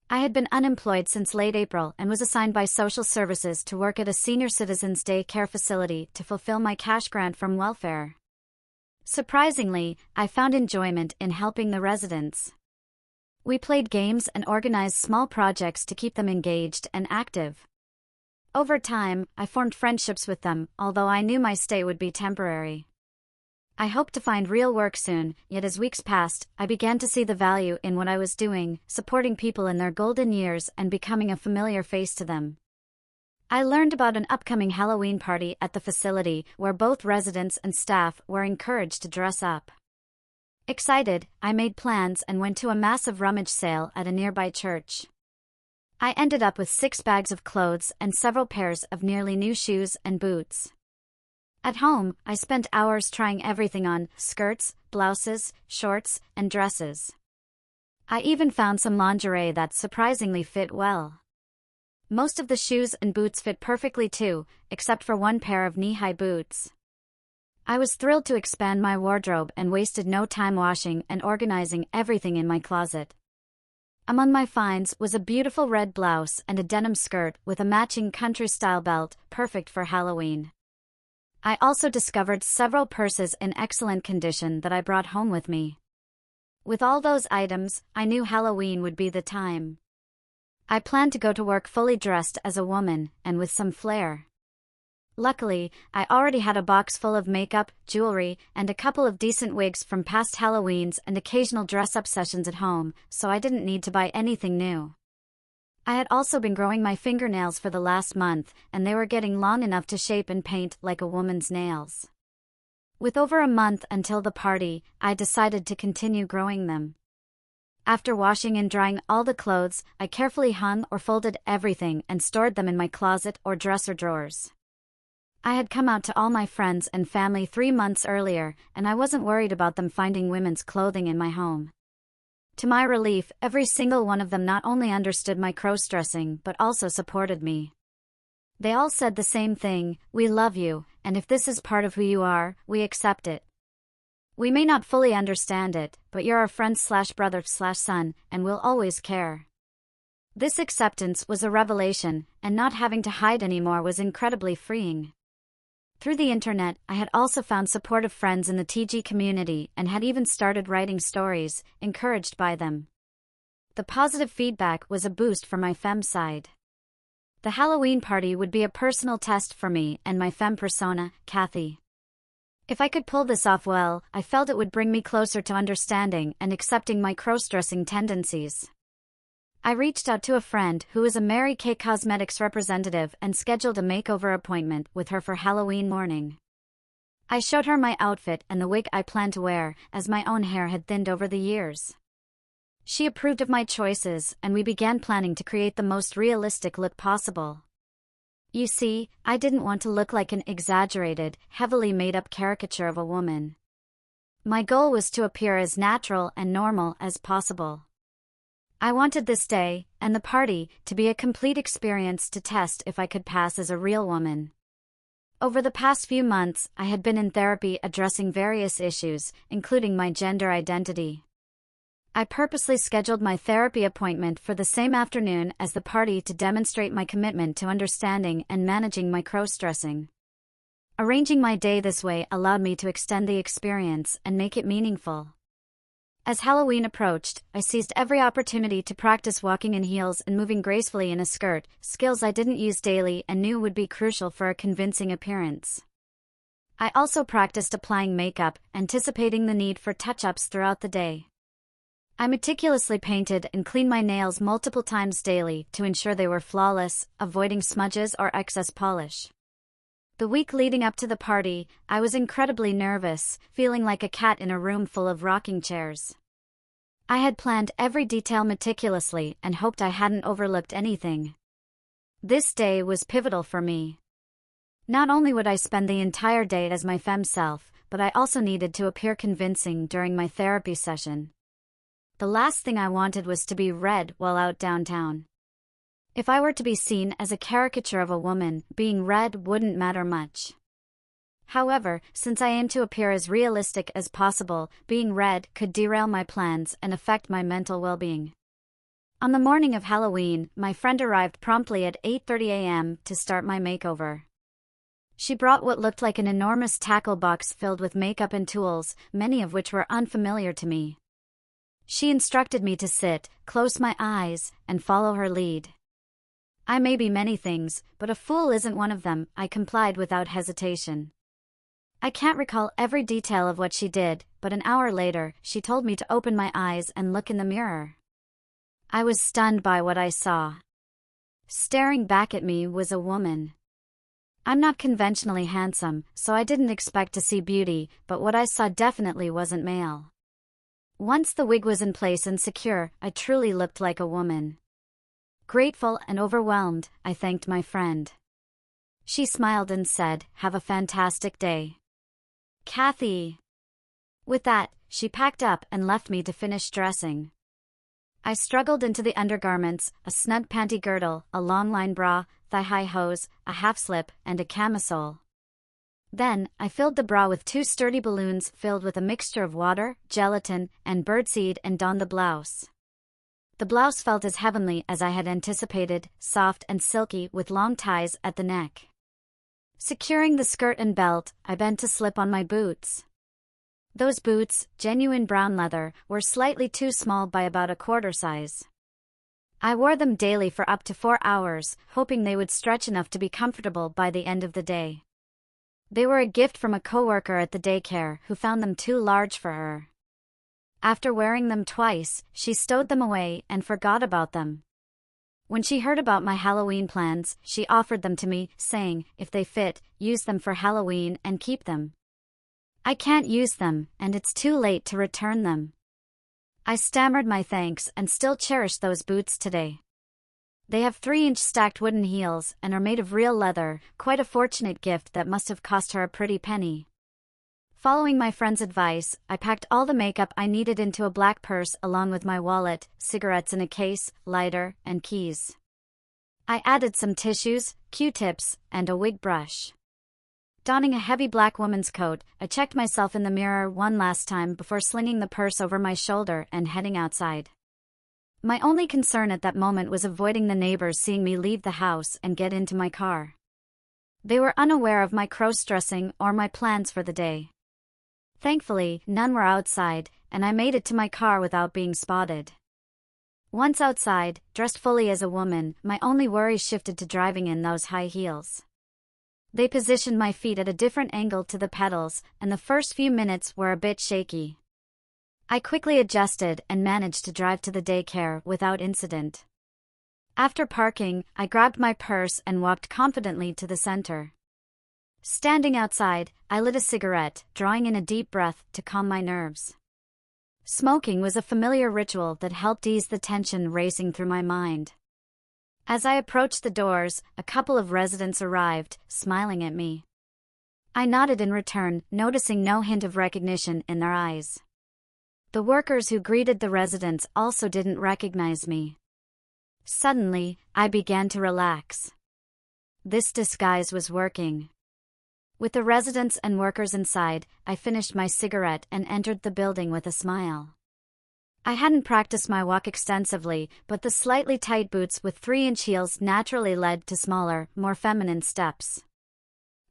I had been unemployed since late April and was assigned by social services to work at a senior citizens' day care facility to fulfill my cash grant from welfare. Surprisingly, I found enjoyment in helping the residents. We played games and organized small projects to keep them engaged and active. Over time, I formed friendships with them, although I knew my stay would be temporary. I hoped to find real work soon, yet as weeks passed, I began to see the value in what I was doing, supporting people in their golden years and becoming a familiar face to them. I learned about an upcoming Halloween party at the facility where both residents and staff were encouraged to dress up. Excited, I made plans and went to a massive rummage sale at a nearby church. I ended up with 6 bags of clothes and several pairs of nearly new shoes and boots. At home, I spent hours trying everything on: skirts, blouses, shorts, and dresses. I even found some lingerie that surprisingly fit well. Most of the shoes and boots fit perfectly too, except for one pair of knee-high boots. I was thrilled to expand my wardrobe and wasted no time washing and organizing everything in my closet. Among my finds was a beautiful red blouse and a denim skirt with a matching country-style belt, perfect for Halloween. I also discovered several purses in excellent condition that I brought home with me. With all those items, I knew Halloween would be the time. I planned to go to work fully dressed as a woman, and with some flair. Luckily, I already had a box full of makeup, jewelry, and a couple of decent wigs from past Halloweens and occasional dress-up sessions at home, so I didn't need to buy anything new. I had also been growing my fingernails for the last month, and they were getting long enough to shape and paint like a woman's nails. With over a month until the party, I decided to continue growing them. After washing and drying all the clothes, I carefully hung or folded everything and stored them in my closet or dresser drawers. I had come out to all my friends and family 3 months earlier, and I wasn't worried about them finding women's clothing in my home. To my relief, every single one of them not only understood my crossdressing but also supported me. They all said the same thing: "We love you, and if this is part of who you are, we accept it. We may not fully understand it, but you're our friend/brother/son, and we'll always care." This acceptance was a revelation, and not having to hide anymore was incredibly freeing. Through the internet, I had also found supportive friends in the TG community and had even started writing stories, encouraged by them. The positive feedback was a boost for my femme side. The Halloween party would be a personal test for me and my femme persona, Kathy. If I could pull this off well, I felt it would bring me closer to understanding and accepting my crossdressing tendencies. I reached out to a friend who is a Mary Kay Cosmetics representative and scheduled a makeover appointment with her for Halloween morning. I showed her my outfit and the wig I planned to wear, as my own hair had thinned over the years. She approved of my choices, and we began planning to create the most realistic look possible. You see, I didn't want to look like an exaggerated, heavily made-up caricature of a woman. My goal was to appear as natural and normal as possible. I wanted this day, and the party, to be a complete experience to test if I could pass as a real woman. Over the past few months, I had been in therapy addressing various issues, including my gender identity. I purposely scheduled my therapy appointment for the same afternoon as the party to demonstrate my commitment to understanding and managing my crossdressing. Arranging my day this way allowed me to extend the experience and make it meaningful. As Halloween approached, I seized every opportunity to practice walking in heels and moving gracefully in a skirt, skills I didn't use daily and knew would be crucial for a convincing appearance. I also practiced applying makeup, anticipating the need for touch-ups throughout the day. I meticulously painted and cleaned my nails multiple times daily to ensure they were flawless, avoiding smudges or excess polish. The week leading up to the party, I was incredibly nervous, feeling like a cat in a room full of rocking chairs. I had planned every detail meticulously and hoped I hadn't overlooked anything. This day was pivotal for me. Not only would I spend the entire day as my femme self, but I also needed to appear convincing during my therapy session. The last thing I wanted was to be red while out downtown. If I were to be seen as a caricature of a woman, being red wouldn't matter much. However, since I aim to appear as realistic as possible, being red could derail my plans and affect my mental well-being. On the morning of Halloween, my friend arrived promptly at 8:30 a.m. to start my makeover. She brought what looked like an enormous tackle box filled with makeup and tools, many of which were unfamiliar to me. She instructed me to sit, close my eyes, and follow her lead. I may be many things, but a fool isn't one of them, I complied without hesitation. I can't recall every detail of what she did, but an hour later, she told me to open my eyes and look in the mirror. I was stunned by what I saw. Staring back at me was a woman. I'm not conventionally handsome, so I didn't expect to see beauty, but what I saw definitely wasn't male. Once the wig was in place and secure, I truly looked like a woman. Grateful and overwhelmed, I thanked my friend. She smiled and said, "Have a fantastic day, Kathy." With that, she packed up and left me to finish dressing. I struggled into the undergarments, a snug panty girdle, a long-line bra, thigh-high hose, a half-slip, and a camisole. Then, I filled the bra with 2 sturdy balloons filled with a mixture of water, gelatin, and birdseed and donned the blouse. The blouse felt as heavenly as I had anticipated, soft and silky with long ties at the neck. Securing the skirt and belt, I bent to slip on my boots. Those boots, genuine brown leather, were slightly too small by about a quarter size. I wore them daily for up to 4 hours, hoping they would stretch enough to be comfortable by the end of the day. They were a gift from a coworker at the daycare who found them too large for her. After wearing them twice, she stowed them away and forgot about them. When she heard about my Halloween plans, she offered them to me, saying, "If they fit, use them for Halloween and keep them." "I can't use them, and it's too late to return them." I stammered my thanks and still cherish those boots today. They have 3-inch stacked wooden heels and are made of real leather, quite a fortunate gift that must have cost her a pretty penny. Following my friend's advice, I packed all the makeup I needed into a black purse along with my wallet, cigarettes in a case, lighter, and keys. I added some tissues, Q-tips, and a wig brush. Donning a heavy black woman's coat, I checked myself in the mirror one last time before slinging the purse over my shoulder and heading outside. My only concern at that moment was avoiding the neighbors seeing me leave the house and get into my car. They were unaware of my crossdressing or my plans for the day. Thankfully, none were outside, and I made it to my car without being spotted. Once outside, dressed fully as a woman, my only worry shifted to driving in those high heels. They positioned my feet at a different angle to the pedals, and the first few minutes were a bit shaky. I quickly adjusted and managed to drive to the daycare without incident. After parking, I grabbed my purse and walked confidently to the center. Standing outside, I lit a cigarette, drawing in a deep breath to calm my nerves. Smoking was a familiar ritual that helped ease the tension racing through my mind. As I approached the doors, a couple of residents arrived, smiling at me. I nodded in return, noticing no hint of recognition in their eyes. The workers who greeted the residents also didn't recognize me. Suddenly, I began to relax. This disguise was working. With the residents and workers inside, I finished my cigarette and entered the building with a smile. I hadn't practiced my walk extensively, but the slightly tight boots with 3-inch heels naturally led to smaller, more feminine steps.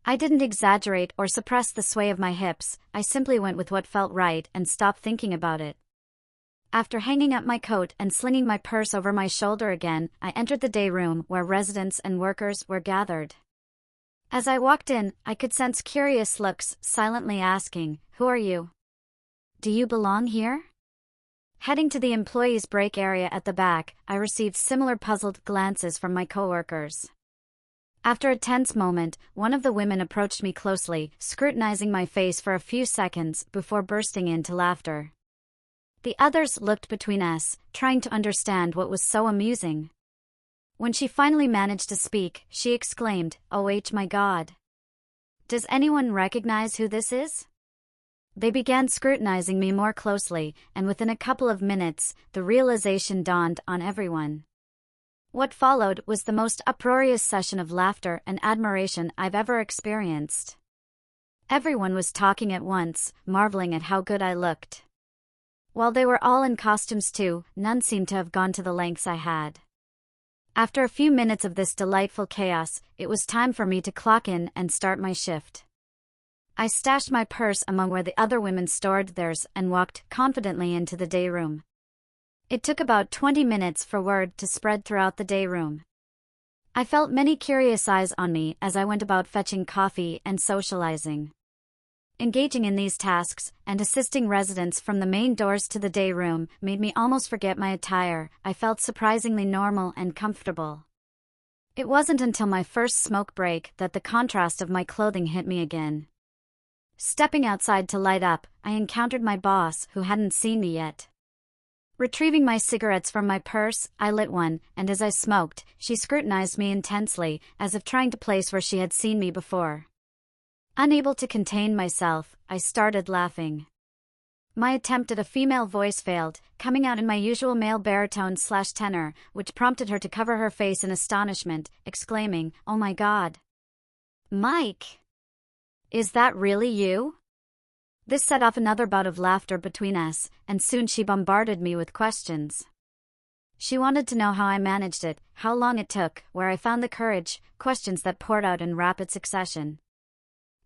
I didn't exaggerate or suppress the sway of my hips, I simply went with what felt right and stopped thinking about it. After hanging up my coat and slinging my purse over my shoulder again, I entered the day room where residents and workers were gathered. As I walked in, I could sense curious looks, silently asking, "Who are you? Do you belong here?" Heading to the employees' break area at the back, I received similar puzzled glances from my coworkers. After a tense moment, one of the women approached me closely, scrutinizing my face for a few seconds before bursting into laughter. The others looked between us, trying to understand what was so amusing. When she finally managed to speak, she exclaimed, "Oh my God. Does anyone recognize who this is?" They began scrutinizing me more closely, and within a couple of minutes, the realization dawned on everyone. What followed was the most uproarious session of laughter and admiration I've ever experienced. Everyone was talking at once, marveling at how good I looked. While they were all in costumes too, none seemed to have gone to the lengths I had. After a few minutes of this delightful chaos, it was time for me to clock in and start my shift. I stashed my purse among where the other women stored theirs and walked confidently into the day room. It took about 20 minutes for word to spread throughout the day room. I felt many curious eyes on me as I went about fetching coffee and socializing. Engaging in these tasks and assisting residents from the main doors to the day room made me almost forget my attire. I felt surprisingly normal and comfortable. It wasn't until my first smoke break that the contrast of my clothing hit me again. Stepping outside to light up, I encountered my boss, who hadn't seen me yet. Retrieving my cigarettes from my purse, I lit one, and as I smoked, she scrutinized me intensely, as if trying to place where she had seen me before. Unable to contain myself, I started laughing. My attempt at a female voice failed, coming out in my usual male baritone/tenor, which prompted her to cover her face in astonishment, exclaiming, "Oh my God. Mike! Is that really you?" This set off another bout of laughter between us, and soon she bombarded me with questions. She wanted to know how I managed it, how long it took, where I found the courage, questions that poured out in rapid succession.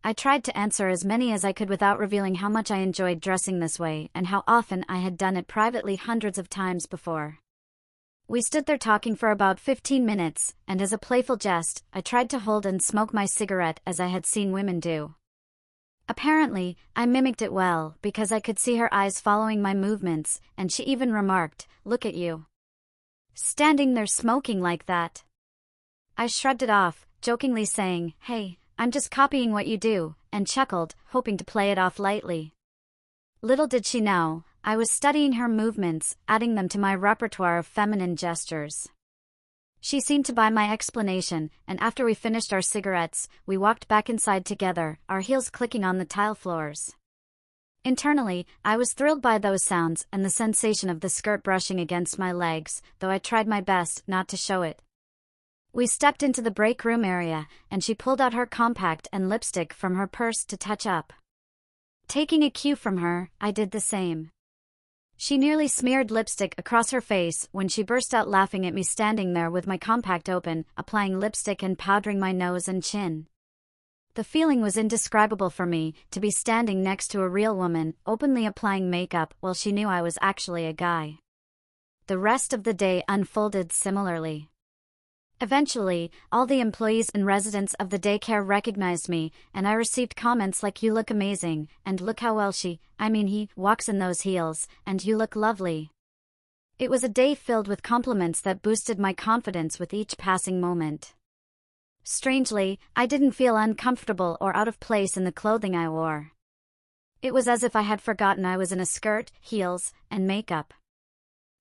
I tried to answer as many as I could without revealing how much I enjoyed dressing this way and how often I had done it privately hundreds of times before. We stood there talking for about 15 minutes, and as a playful jest, I tried to hold and smoke my cigarette as I had seen women do. Apparently, I mimicked it well because I could see her eyes following my movements, and she even remarked, "Look at you. Standing there smoking like that." I shrugged it off, jokingly saying, "Hey, I'm just copying what you do," and chuckled, hoping to play it off lightly. Little did she know, I was studying her movements, adding them to my repertoire of feminine gestures. She seemed to buy my explanation, and after we finished our cigarettes, we walked back inside together, our heels clicking on the tile floors. Internally, I was thrilled by those sounds and the sensation of the skirt brushing against my legs, though I tried my best not to show it. We stepped into the break room area, and she pulled out her compact and lipstick from her purse to touch up. Taking a cue from her, I did the same. She nearly smeared lipstick across her face when she burst out laughing at me standing there with my compact open, applying lipstick and powdering my nose and chin. The feeling was indescribable for me, to be standing next to a real woman, openly applying makeup while she knew I was actually a guy. The rest of the day unfolded similarly. Eventually, all the employees and residents of the daycare recognized me, and I received comments like, "You look amazing," and "Look how well he walks in those heels," and "You look lovely." It was a day filled with compliments that boosted my confidence with each passing moment. Strangely, I didn't feel uncomfortable or out of place in the clothing I wore. It was as if I had forgotten I was in a skirt, heels, and makeup.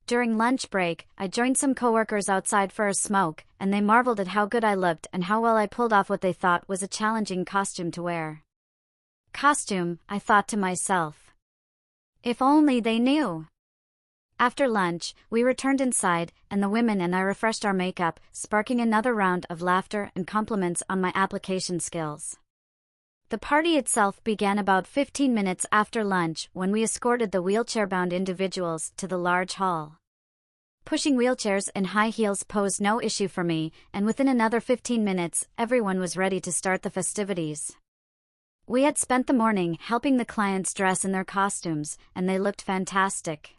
During lunch break, I joined some coworkers outside for a smoke, and they marveled at how good I looked and how well I pulled off what they thought was a challenging costume to wear. Costume, I thought to myself. If only they knew. After lunch, we returned inside, and the women and I refreshed our makeup, sparking another round of laughter and compliments on my application skills. The party itself began about 15 minutes after lunch when we escorted the wheelchair-bound individuals to the large hall. Pushing wheelchairs and high heels posed no issue for me, and within another 15 minutes, everyone was ready to start the festivities. We had spent the morning helping the clients dress in their costumes, and they looked fantastic.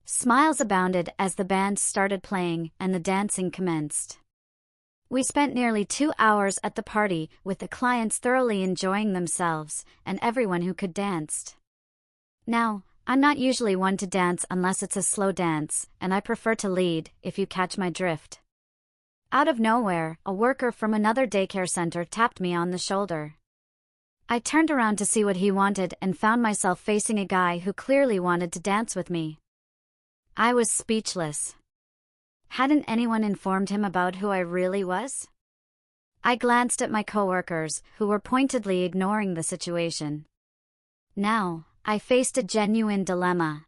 Smiles abounded as the band started playing and the dancing commenced. We spent nearly 2 hours at the party, with the clients thoroughly enjoying themselves, and everyone who could danced. Now, I'm not usually one to dance unless it's a slow dance, and I prefer to lead, if you catch my drift. Out of nowhere, a worker from another daycare center tapped me on the shoulder. I turned around to see what he wanted and found myself facing a guy who clearly wanted to dance with me. I was speechless. Hadn't anyone informed him about who I really was? I glanced at my coworkers, who were pointedly ignoring the situation. Now, I faced a genuine dilemma.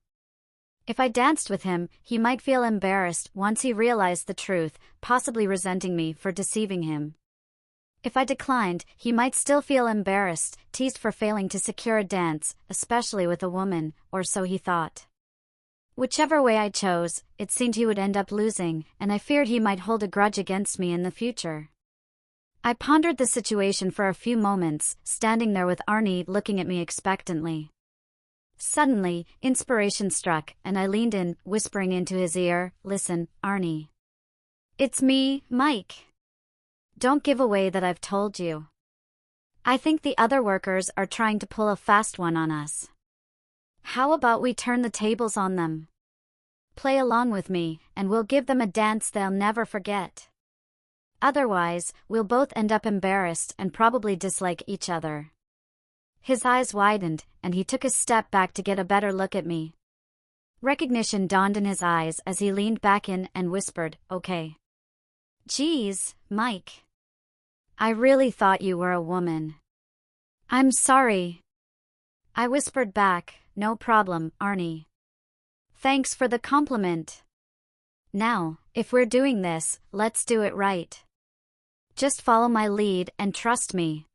If I danced with him, he might feel embarrassed once he realized the truth, possibly resenting me for deceiving him. If I declined, he might still feel embarrassed, teased for failing to secure a dance, especially with a woman, or so he thought. Whichever way I chose, it seemed he would end up losing, and I feared he might hold a grudge against me in the future. I pondered the situation for a few moments, standing there with Arnie looking at me expectantly. Suddenly, inspiration struck, and I leaned in, whispering into his ear, "Listen, Arnie. It's me, Mike. Don't give away that I've told you. I think the other workers are trying to pull a fast one on us. How about we turn the tables on them? Play along with me, and we'll give them a dance they'll never forget. Otherwise, we'll both end up embarrassed and probably dislike each other." His eyes widened, and he took a step back to get a better look at me. Recognition dawned in his eyes as he leaned back in and whispered, "Okay." "Geez, Mike. I really thought you were a woman." "I'm sorry." I whispered back, "No problem, Arnie. Thanks for the compliment. Now, if we're doing this, let's do it right. Just follow my lead and trust me."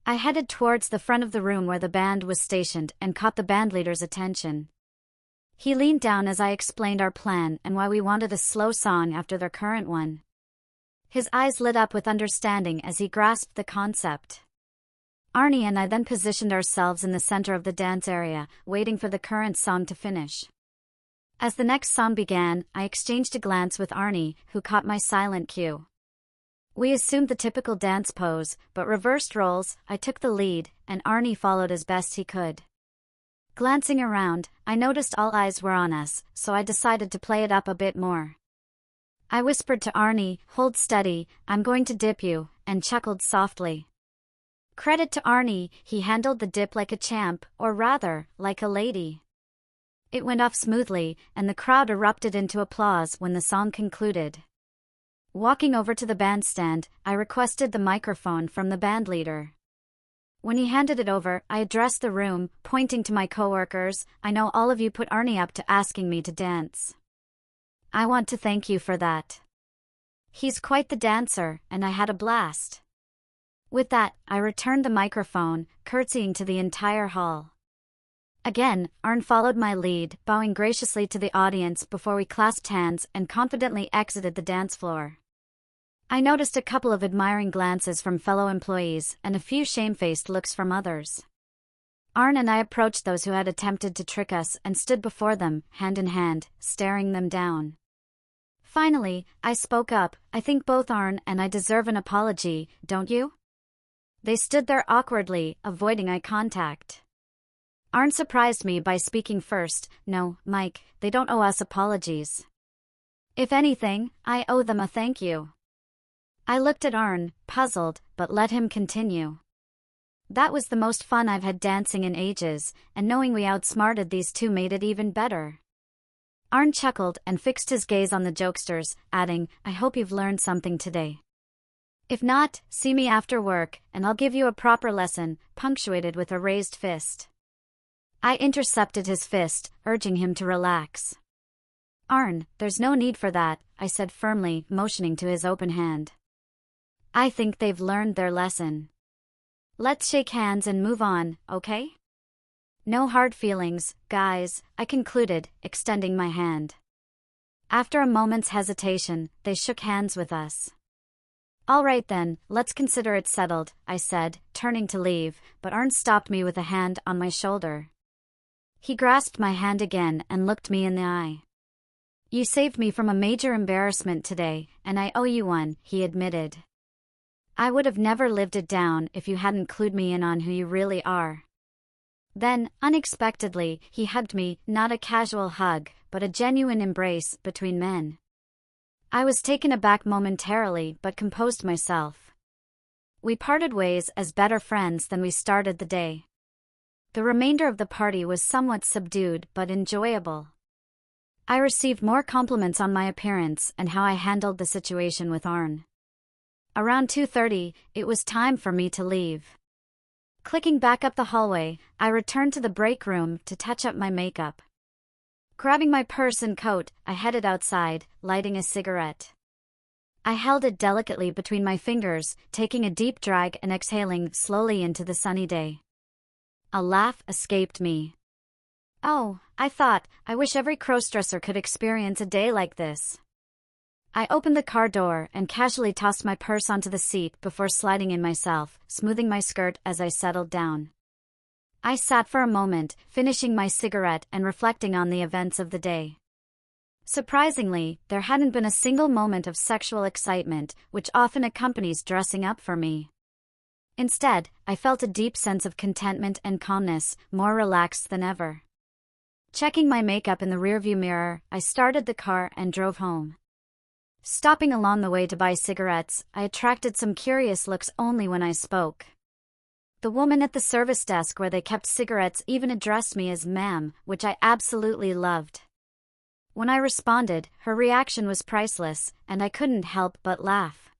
I headed towards the front of the room where the band was stationed and caught the bandleader's attention. He leaned down as I explained our plan and why we wanted a slow song after their current one. His eyes lit up with understanding as he grasped the concept. Arnie and I then positioned ourselves in the center of the dance area, waiting for the current song to finish. As the next song began, I exchanged a glance with Arnie, who caught my silent cue. We assumed the typical dance pose, but reversed roles. I took the lead, and Arnie followed as best he could. Glancing around, I noticed all eyes were on us, so I decided to play it up a bit more. I whispered to Arnie, "Hold steady, I'm going to dip you," and chuckled softly. Credit to Arnie, he handled the dip like a champ, or rather, like a lady. It went off smoothly, and the crowd erupted into applause when the song concluded. Walking over to the bandstand, I requested the microphone from the bandleader. When he handed it over, I addressed the room, pointing to my coworkers. "I know all of you put Arnie up to asking me to dance. I want to thank you for that. He's quite the dancer, and I had a blast." With that, I returned the microphone, curtsying to the entire hall. Again, Arn followed my lead, bowing graciously to the audience before we clasped hands and confidently exited the dance floor. I noticed a couple of admiring glances from fellow employees and a few shamefaced looks from others. Arn and I approached those who had attempted to trick us and stood before them, hand in hand, staring them down. Finally, I spoke up. "I think both Arn and I deserve an apology, don't you?" They stood there awkwardly, avoiding eye contact. Arn surprised me by speaking first. "No, Mike, they don't owe us apologies. If anything, I owe them a thank you." I looked at Arn, puzzled, but let him continue. That was the most fun I've had dancing in ages, and knowing we outsmarted these two made it even better. Arn chuckled and fixed his gaze on the jokesters, adding, "I hope you've learned something today. If not, see me after work, and I'll give you a proper lesson," punctuated with a raised fist. I intercepted his fist, urging him to relax. "Arn, there's no need for that," I said firmly, motioning to his open hand. "I think they've learned their lesson. Let's shake hands and move on, okay? No hard feelings, guys," I concluded, extending my hand. After a moment's hesitation, they shook hands with us. "All right then, let's consider it settled," I said, turning to leave, but Arn stopped me with a hand on my shoulder. He grasped my hand again and looked me in the eye. "You saved me from a major embarrassment today, and I owe you one," he admitted. "I would have never lived it down if you hadn't clued me in on who you really are." Then, unexpectedly, he hugged me, not a casual hug, but a genuine embrace between men. I was taken aback momentarily but composed myself. We parted ways as better friends than we started the day. The remainder of the party was somewhat subdued but enjoyable. I received more compliments on my appearance and how I handled the situation with Arn. Around 2:30, it was time for me to leave. Clicking back up the hallway, I returned to the break room to touch up my makeup. Grabbing my purse and coat, I headed outside, lighting a cigarette. I held it delicately between my fingers, taking a deep drag and exhaling slowly into the sunny day. A laugh escaped me. Oh, I thought, I wish every crossdresser could experience a day like this. I opened the car door and casually tossed my purse onto the seat before sliding in myself, smoothing my skirt as I settled down. I sat for a moment, finishing my cigarette and reflecting on the events of the day. Surprisingly, there hadn't been a single moment of sexual excitement, which often accompanies dressing up for me. Instead, I felt a deep sense of contentment and calmness, more relaxed than ever. Checking my makeup in the rearview mirror, I started the car and drove home. Stopping along the way to buy cigarettes, I attracted some curious looks only when I spoke. The woman at the service desk where they kept cigarettes even addressed me as ma'am, which I absolutely loved. When I responded, her reaction was priceless, and I couldn't help but laugh.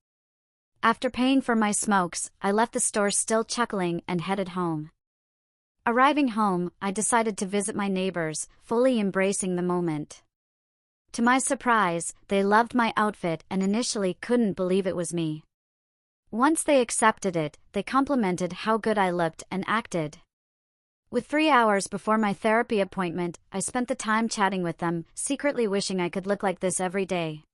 After paying for my smokes, I left the store still chuckling and headed home. Arriving home, I decided to visit my neighbors, fully embracing the moment. To my surprise, they loved my outfit and initially couldn't believe it was me. Once they accepted it, they complimented how good I looked and acted. With 3 hours before my therapy appointment, I spent the time chatting with them, secretly wishing I could look like this every day.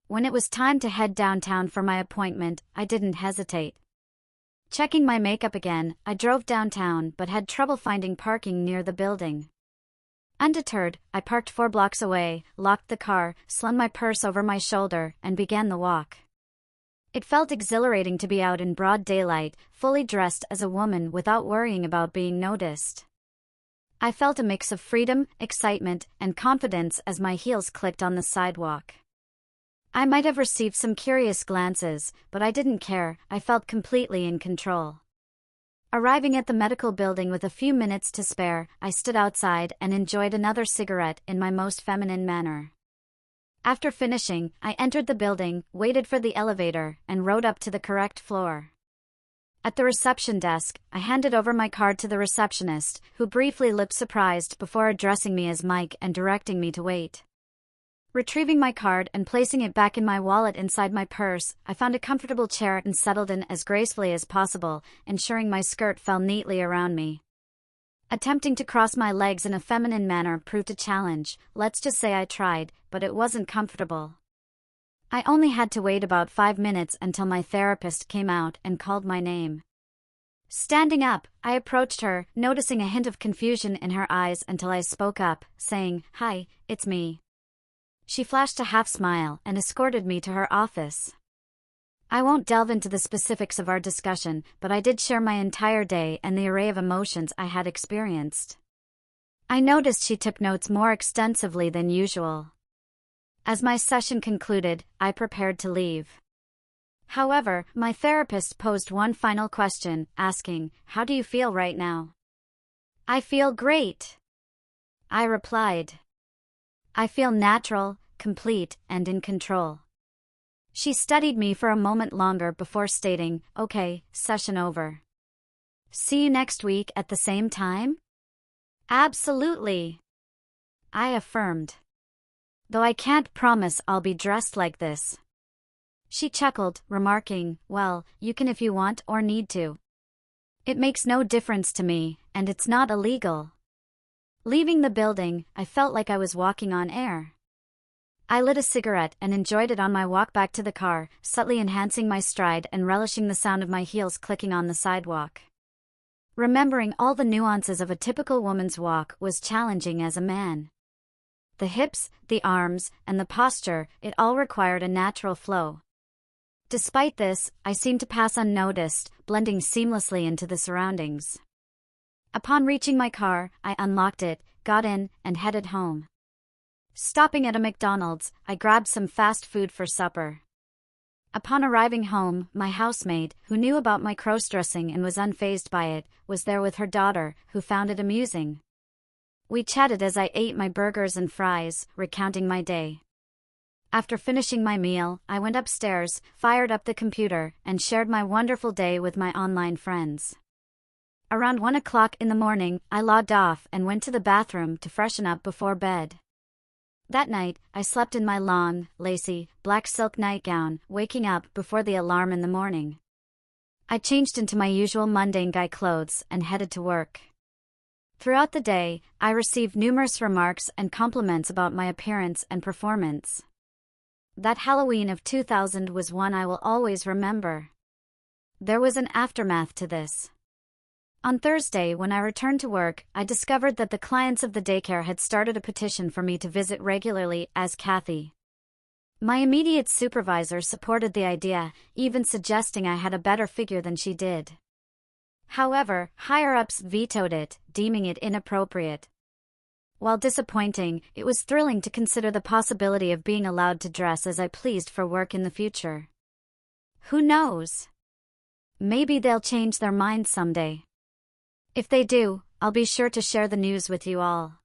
When it was time to head downtown for my appointment, I didn't hesitate. Checking my makeup again, I drove downtown but had trouble finding parking near the building. Undeterred, I parked 4 blocks away, locked the car, slung my purse over my shoulder, and began the walk. It felt exhilarating to be out in broad daylight, fully dressed as a woman without worrying about being noticed. I felt a mix of freedom, excitement, and confidence as my heels clicked on the sidewalk. I might have received some curious glances, but I didn't care. I felt completely in control. Arriving at the medical building with a few minutes to spare, I stood outside and enjoyed another cigarette in my most feminine manner. After finishing, I entered the building, waited for the elevator, and rode up to the correct floor. At the reception desk, I handed over my card to the receptionist, who briefly looked surprised before addressing me as Mike and directing me to wait. Retrieving my card and placing it back in my wallet inside my purse, I found a comfortable chair and settled in as gracefully as possible, ensuring my skirt fell neatly around me. Attempting to cross my legs in a feminine manner proved a challenge. Let's just say I tried, but it wasn't comfortable. I only had to wait about 5 minutes until my therapist came out and called my name. Standing up, I approached her, noticing a hint of confusion in her eyes until I spoke up, saying, "Hi, it's me." She flashed a half-smile and escorted me to her office. I won't delve into the specifics of our discussion, but I did share my entire day and the array of emotions I had experienced. I noticed she took notes more extensively than usual. As my session concluded, I prepared to leave. However, my therapist posed one final question, asking, "How do you feel right now?" "I feel great," I replied. "I feel natural, complete, and in control." She studied me for a moment longer before stating, "Okay, session over. See you next week at the same time?" "Absolutely," I affirmed. "Though I can't promise I'll be dressed like this." She chuckled, remarking, "Well, you can if you want or need to. It makes no difference to me, and it's not illegal." Leaving the building, I felt like I was walking on air. I lit a cigarette and enjoyed it on my walk back to the car, subtly enhancing my stride and relishing the sound of my heels clicking on the sidewalk. Remembering all the nuances of a typical woman's walk was challenging as a man. The hips, the arms, and the posture, it all required a natural flow. Despite this, I seemed to pass unnoticed, blending seamlessly into the surroundings. Upon reaching my car, I unlocked it, got in, and headed home. Stopping at a McDonald's, I grabbed some fast food for supper. Upon arriving home, my housemaid, who knew about my crossdressing and was unfazed by it, was there with her daughter, who found it amusing. We chatted as I ate my burgers and fries, recounting my day. After finishing my meal, I went upstairs, fired up the computer, and shared my wonderful day with my online friends. Around 1 o'clock in the morning, I logged off and went to the bathroom to freshen up before bed. That night, I slept in my long, lacy, black silk nightgown, waking up before the alarm in the morning. I changed into my usual mundane guy clothes and headed to work. Throughout the day, I received numerous remarks and compliments about my appearance and performance. That Halloween of 2000 was one I will always remember. There was an aftermath to this. On Thursday, when I returned to work, I discovered that the clients of the daycare had started a petition for me to visit regularly as Kathy. My immediate supervisor supported the idea, even suggesting I had a better figure than she did. However, higher-ups vetoed it, deeming it inappropriate. While disappointing, it was thrilling to consider the possibility of being allowed to dress as I pleased for work in the future. Who knows? Maybe they'll change their minds someday. If they do, I'll be sure to share the news with you all.